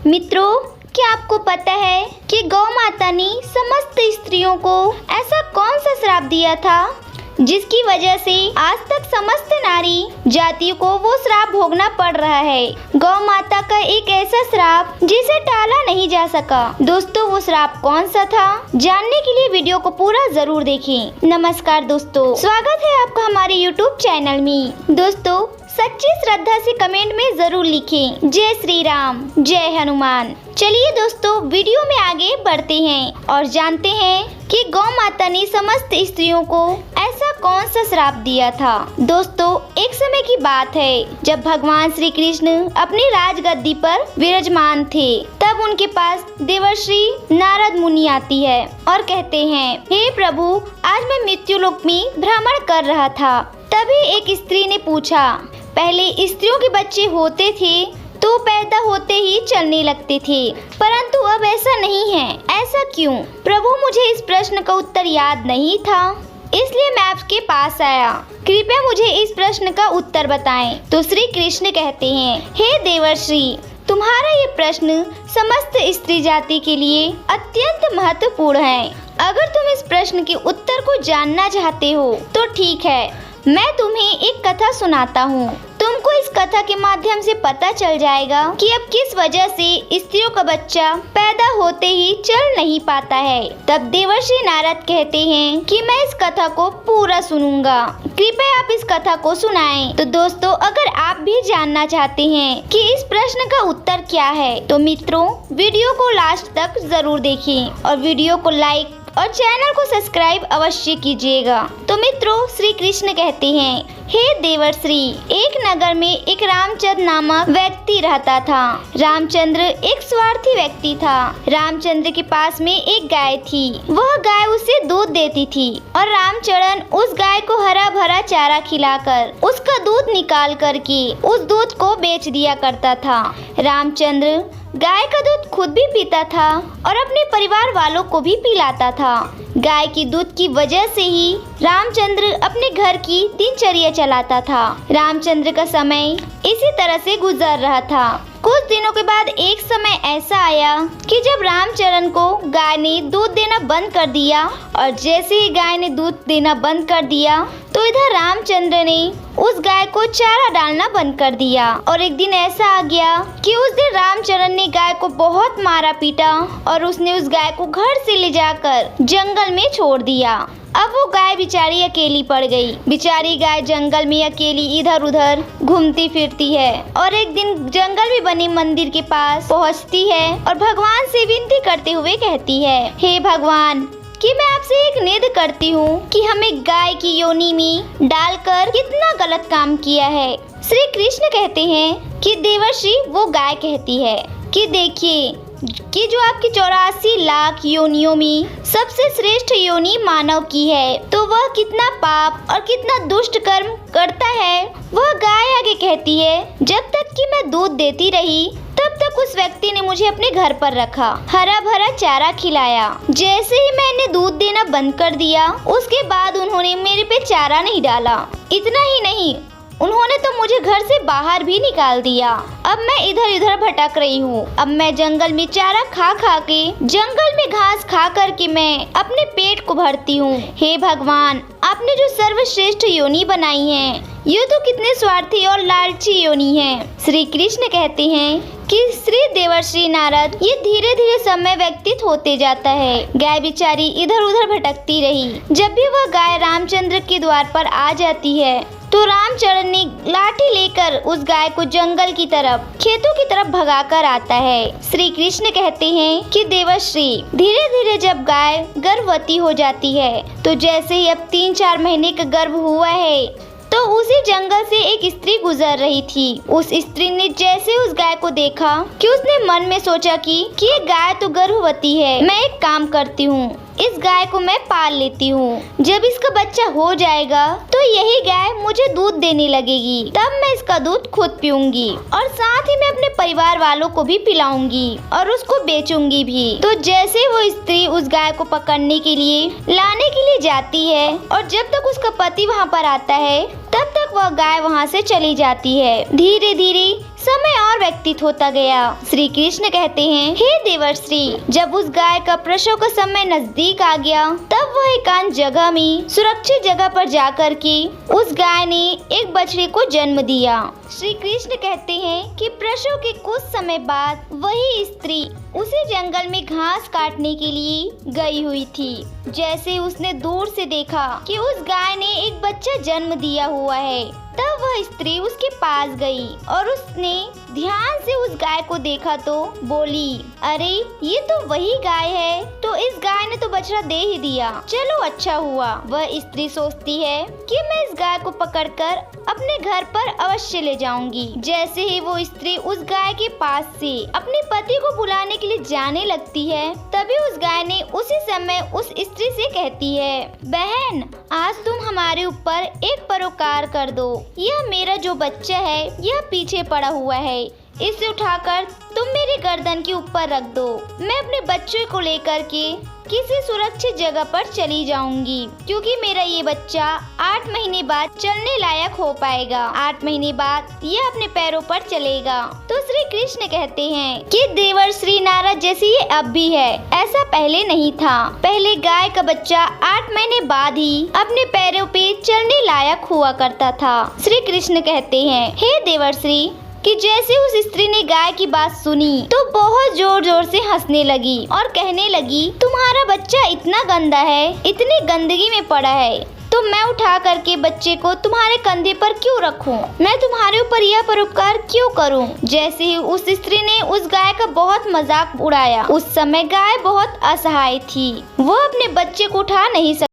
मित्रों, क्या आपको पता है कि गौ माता ने समस्त स्त्रियों को ऐसा कौन सा श्राप दिया था जिसकी वजह से आज तक समस्त नारी जातियों को वो श्राप भोगना पड़ रहा है। गौ माता का एक ऐसा श्राप जिसे टाला नहीं जा सका। दोस्तों, वो श्राप कौन सा था, जानने के लिए वीडियो को पूरा जरूर देखें। नमस्कार दोस्तों, स्वागत है आपका हमारे YouTube चैनल में। दोस्तों, सच्ची श्रद्धा से कमेंट में जरूर लिखें जय श्री राम, जय हनुमान। चलिए दोस्तों, वीडियो में आगे बढ़ते हैं और जानते हैं कि गौ माता ने समस्त स्त्रियों को ऐसा कौन सा श्राप दिया था। दोस्तों, एक समय की बात है जब भगवान श्री कृष्ण अपनी राजगद्दी पर विराजमान थे। तब उनके पास देवर्षि नारद मुनि आती है और कहते हैं, हे प्रभु, आज मैं मृत्युलोक में भ्रमण कर रहा था। तभी एक स्त्री ने पूछा, पहले स्त्रियों के बच्चे होते थे तो पैदा होते ही चलने लगते थे, परंतु अब ऐसा नहीं है, ऐसा क्यों? प्रभु, मुझे इस प्रश्न का उत्तर याद नहीं था, इसलिए मैं आपके पास आया। कृपया मुझे इस प्रश्न का उत्तर बताएं। तो श्री कृष्ण कहते हैं, हे देवर्षि, तुम्हारा ये प्रश्न समस्त स्त्री जाति के लिए अत्यंत महत्वपूर्ण है। अगर तुम इस प्रश्न के उत्तर को जानना चाहते हो तो ठीक है, मैं तुम्हें एक कथा सुनाता हूँ। तुमको इस कथा के माध्यम से पता चल जाएगा कि अब किस वजह से स्त्रियों का बच्चा पैदा होते ही चल नहीं पाता है। तब देवर्षि नारद कहते हैं कि मैं इस कथा को पूरा सुनूंगा, कृपया आप इस कथा को सुनाएं। तो दोस्तों, अगर आप भी जानना चाहते हैं कि इस प्रश्न का उत्तर क्या है तो मित्रों, वीडियो को लास्ट तक जरूर देखें और वीडियो को लाइक और चैनल को सब्सक्राइब अवश्य कीजिएगा। तो मित्रों, श्री कृष्ण कहते हैं, हे देवर्षि, एक नगर में एक रामचंद्र नामक व्यक्ति रहता था। रामचंद्र एक स्वार्थी व्यक्ति था। रामचंद्र के पास में एक गाय थी। वह गाय उसे दूध देती थी और रामचरण उस गाय को हरा भरा चारा खिलाकर उसका दूध निकाल करके उस दूध को बेच दिया करता था। रामचंद्र गाय का दूध खुद भी पीता था और अपने परिवार वालों को भी पिलाता था। गाय की दूध की वजह से ही रामचंद्र अपने घर की दिनचर्या चलाता था। रामचंद्र का समय इसी तरह से गुजर रहा था। कुछ दिनों के बाद एक समय ऐसा आया कि जब रामचरण को गाय ने दूध देना बंद कर दिया और जैसे ही गाय ने दूध देना बंद कर दिया तो इधर रामचंद्र ने उस गाय को चारा डालना बंद कर दिया। और एक दिन ऐसा आ गया कि उस दिन रामचरण ने गाय को बहुत मारा पीटा और उसने उस गाय को घर से ले जाकर जंगल में छोड़ दिया। अब वो गाय बेचारी अकेली पड़ गई। बेचारी गाय जंगल में अकेली इधर उधर घूमती फिरती है और एक दिन जंगल में बने मंदिर के पास पहुंचती है और भगवान से विनती करते हुए कहती है, हे भगवान, कि मैं आपसे एक निवेदन करती हूँ कि हमें गाय की योनि में डालकर कितना गलत काम किया है। श्री कृष्ण कहते हैं कि देवर्षि, वो गाय कहती है कि देखिए कि जो आपकी 84 लाख योनियों में सबसे श्रेष्ठ योनि मानव की है, तो वह कितना पाप और कितना दुष्ट कर्म करता है। वह गाय आगे कहती है, जब तक कि मैं दूध देती रही तब तक उस व्यक्ति ने मुझे अपने घर पर रखा, हरा भरा चारा खिलाया। जैसे ही मैंने दूध देना बंद कर दिया, उसके बाद उन्होंने मेरे पे चारा नहीं डाला। इतना ही नहीं, उन्होंने तो मुझे घर से बाहर भी निकाल दिया। अब मैं इधर उधर भटक रही हूँ। अब मैं जंगल में चारा खा खा के, जंगल में घास खा कर के मैं अपने पेट को भरती हूँ। हे भगवान, आपने जो सर्वश्रेष्ठ योनि बनाई है, ये तो कितने स्वार्थी और लालची योनि है। श्री कृष्ण कहते हैं कि श्री देवर्षि नारद, ये धीरे धीरे समय व्यतीत होते जाता है। गाय बेचारी इधर उधर भटकती रही। जब भी वह गाय रामचंद्र के द्वार पर आ जाती है तो रामचरण ने लाठी लेकर उस गाय को जंगल की तरफ, खेतों की तरफ भगाकर आता है। श्री कृष्ण कहते हैं कि देवर्षि, धीरे धीरे जब गाय गर्भवती हो जाती है तो जैसे ही अब 3-4 महीने का गर्भ हुआ है तो उसी जंगल से एक स्त्री गुजर रही थी। उस स्त्री ने जैसे उस गाय को देखा कि उसने मन में सोचा कि ये गाय तो गर्भवती है, मैं एक काम करती हूँ, इस गाय को मैं पाल लेती हूँ। जब इसका बच्चा हो जाएगा तो यही गाय मुझे दूध देने लगेगी, तब मैं इसका दूध खुद पीऊंगी और साथ ही मैं अपने परिवार वालों को भी पिलाऊंगी और उसको बेचूंगी भी। तो जैसे वो स्त्री उस गाय को पकड़ने के लिए लाने के लिए जाती है और जब तक उसका पति वहाँ पर आता है तब तक वह गाय वहाँ से चली जाती है। धीरे धीरे समय और व्यतीत होता गया। श्री कृष्ण कहते हैं, हे देवर्षि, जब उस गाय का प्रसव का समय नजदीक आ गया, तब वह एकांत जगह में सुरक्षित जगह पर जाकर के उस गाय ने एक बछड़े को जन्म दिया। श्री कृष्ण कहते हैं कि प्रसव के कुछ समय बाद वही स्त्री उसे जंगल में घास काटने के लिए गई हुई थी। जैसे उसने दूर से देखा कि उस गाय ने एक बच्चा जन्म दिया हुआ है, तब वह स्त्री उसके पास गई और उसने ध्यान से उस गाय को देखा तो बोली, अरे ये तो वही गाय है, तो इस गाय ने तो बछड़ा दे ही दिया, चलो अच्छा हुआ। वह स्त्री सोचती है कि मैं इस गाय को पकड़कर अपने घर पर अवश्य ले जाऊंगी। जैसे ही वो स्त्री उस गाय के पास से अपने पति को बुलाने के लिए जाने लगती है, तभी उस गाय ने उसी समय उस स्त्री से कहती है, बहन, आज तुम हमारे ऊपर एक परोपकार कर दो। यह मेरा जो बच्चा है यह पीछे पड़ा हुआ है, इसे उठाकर तुम मेरे गर्दन के ऊपर रख दो। मैं अपने बच्चे को लेकर के किसी सुरक्षित जगह पर चली जाऊंगी, क्योंकि मेरा ये बच्चा 8 महीने बाद चलने लायक हो पाएगा। 8 महीने बाद यह अपने पैरों पर चलेगा। तो श्री कृष्ण कहते हैं कि देवर्षि नारद जैसी ये अब भी है, ऐसा पहले नहीं था। पहले गाय का बच्चा 8 महीने बाद ही अपने पैरों पे चलने लायक हुआ करता था। श्री कृष्ण कहते हैं, हे देवर्षि, कि जैसे उस स्त्री ने गाय की बात सुनी तो बहुत जोर जोर से हंसने लगी और कहने लगी, तुम्हारा बच्चा इतना गंदा है, इतनी गंदगी में पड़ा है, तो मैं उठा करके बच्चे को तुम्हारे कंधे पर क्यों रखूं? मैं तुम्हारे ऊपर यह परोपकार क्यों करूं? जैसे ही उस स्त्री ने उस गाय का बहुत मजाक उड़ाया। उस समय गाय बहुत असहाय थी, वो अपने बच्चे को उठा नहीं सकती।